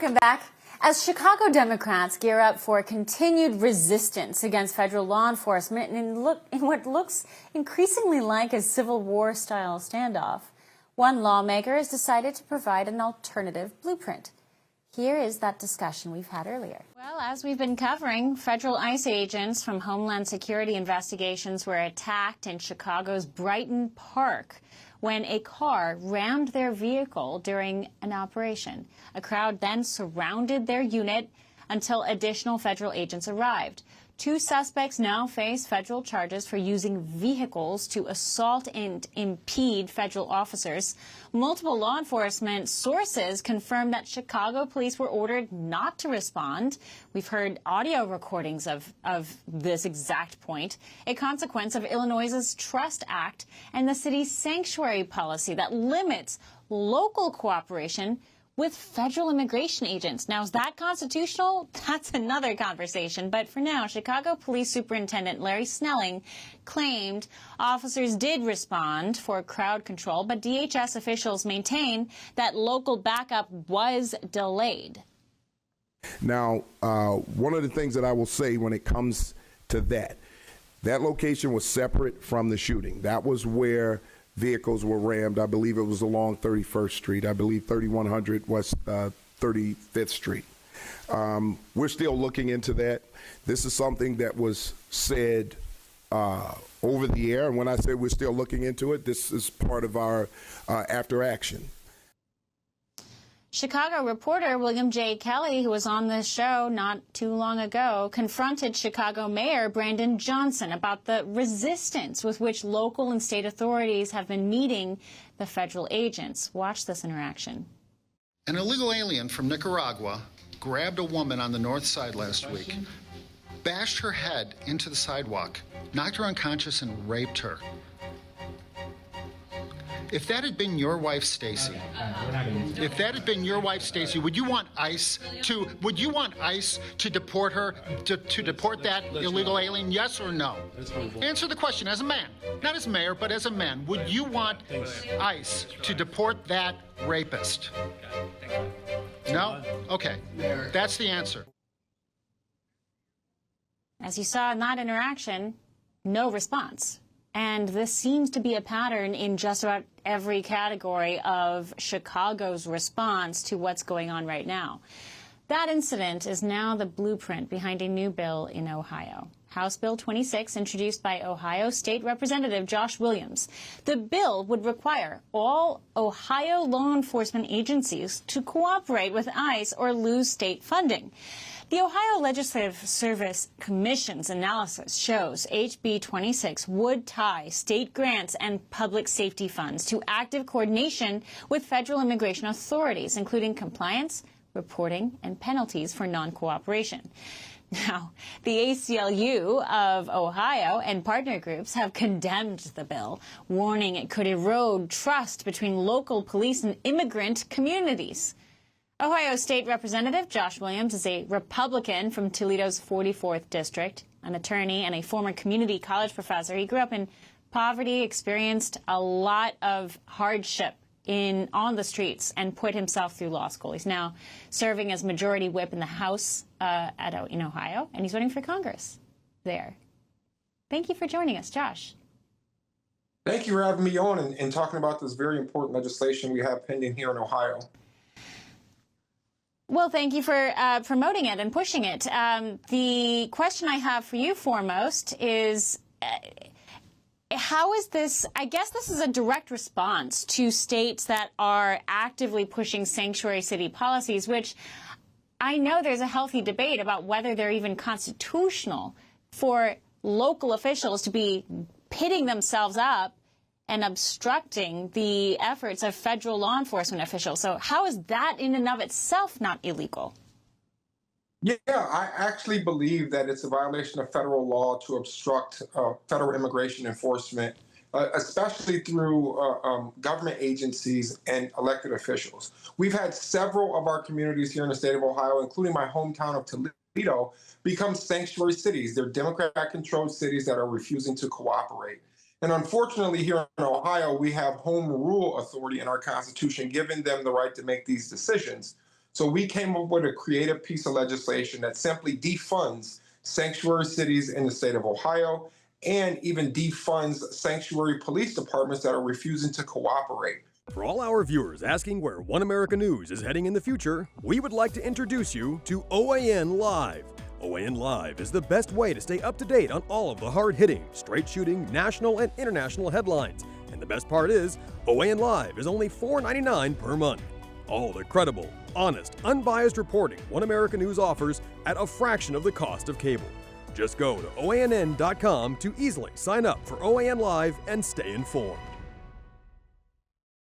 Welcome back. As Chicago Democrats gear up for continued resistance against federal law enforcement in what looks increasingly like a Civil War-style standoff, one lawmaker has decided to provide an alternative blueprint. Here is that discussion we've had earlier. Well, as we've been covering, federal ICE agents from Homeland Security investigations were attacked in Chicago's Brighton Park when a car rammed their vehicle during an operation. A crowd then surrounded their unit until additional federal agents arrived. Two suspects now face federal charges for using vehicles to assault and impede federal officers. Multiple law enforcement sources confirmed that Chicago police were ordered not to respond. We've heard audio recordings of this exact point, a consequence of Illinois' Trust Act and the city's sanctuary policy that limits local cooperation with federal immigration agents. Now, is that constitutional? That's another conversation. But for now, Chicago Police Superintendent Larry Snelling claimed officers did respond for crowd control, but DHS officials maintain that local backup was delayed. Now, one of the things that I will say when it comes to that location was separate from the shooting. That was where vehicles were rammed. I believe it was along 31st Street. I believe 3100 West 35th Street. We're still looking into that. This is something that was said over the air. And when I say we're still looking into it, this is part of our after action. Chicago reporter William J. Kelly, who was on this show not too long ago, confronted Chicago Mayor Brandon Johnson about the resistance with which local and state authorities have been meeting the federal agents. Watch this interaction. An illegal alien from Nicaragua grabbed a woman on the north side last week, bashed her head into the sidewalk, knocked her unconscious, and raped her. If that had been your wife, Stacy, would you want ICE to deport her, to deport that illegal alien? Yes or no? Answer the question as a man, not as mayor, but as a man. Would you want ICE to deport that rapist? No? Okay. That's the answer. As you saw in that interaction, no response. And this seems to be a pattern in just about every category of Chicago's response to what's going on right now. That incident is now the blueprint behind a new bill in Ohio. House Bill 26, introduced by Ohio State Representative Josh Williams. The bill would require all Ohio law enforcement agencies to cooperate with ICE or lose state funding. The Ohio Legislative Service Commission's analysis shows HB 26 would tie state grants and public safety funds to active coordination with federal immigration authorities, including compliance, reporting, and penalties for non-cooperation. Now, the ACLU of Ohio and partner groups have condemned the bill, warning it could erode trust between local police and immigrant communities. Ohio State Representative Josh Williams is a Republican from Toledo's 44th District, an attorney and a former community college professor. He grew up in poverty, experienced a lot of hardship on the streets, and put himself through law school. He's now serving as majority whip in the House in Ohio, and he's running for Congress there. Thank you for joining us, Josh. Thank you for having me on and talking about this very important legislation we have pending here in Ohio. Well, thank you for promoting it and pushing it. The question I have for you foremost is, how is this, I guess this is a direct response to states that are actively pushing sanctuary city policies, which I know there's a healthy debate about whether they're even constitutional for local officials to be pitting themselves up and obstructing the efforts of federal law enforcement officials. So how is that in and of itself not illegal? Yeah, I actually believe that it's a violation of federal law to obstruct federal immigration enforcement, especially through government agencies and elected officials. We've had several of our communities here in the state of Ohio, including my hometown of Toledo, become sanctuary cities. They're Democrat-controlled cities that are refusing to cooperate. And unfortunately, here in Ohio, we have home rule authority in our Constitution, giving them the right to make these decisions. So we came up with a creative piece of legislation that simply defunds sanctuary cities in the state of Ohio and even defunds sanctuary police departments that are refusing to cooperate. For all our viewers asking where One America News is heading in the future, we would like to introduce you to OAN Live. OAN Live is the best way to stay up to date on all of the hard-hitting, straight-shooting, national and international headlines. And the best part is, OAN Live is only $4.99 per month. All the credible, honest, unbiased reporting One America News offers at a fraction of the cost of cable. Just go to OANN.com to easily sign up for OAN Live and stay informed.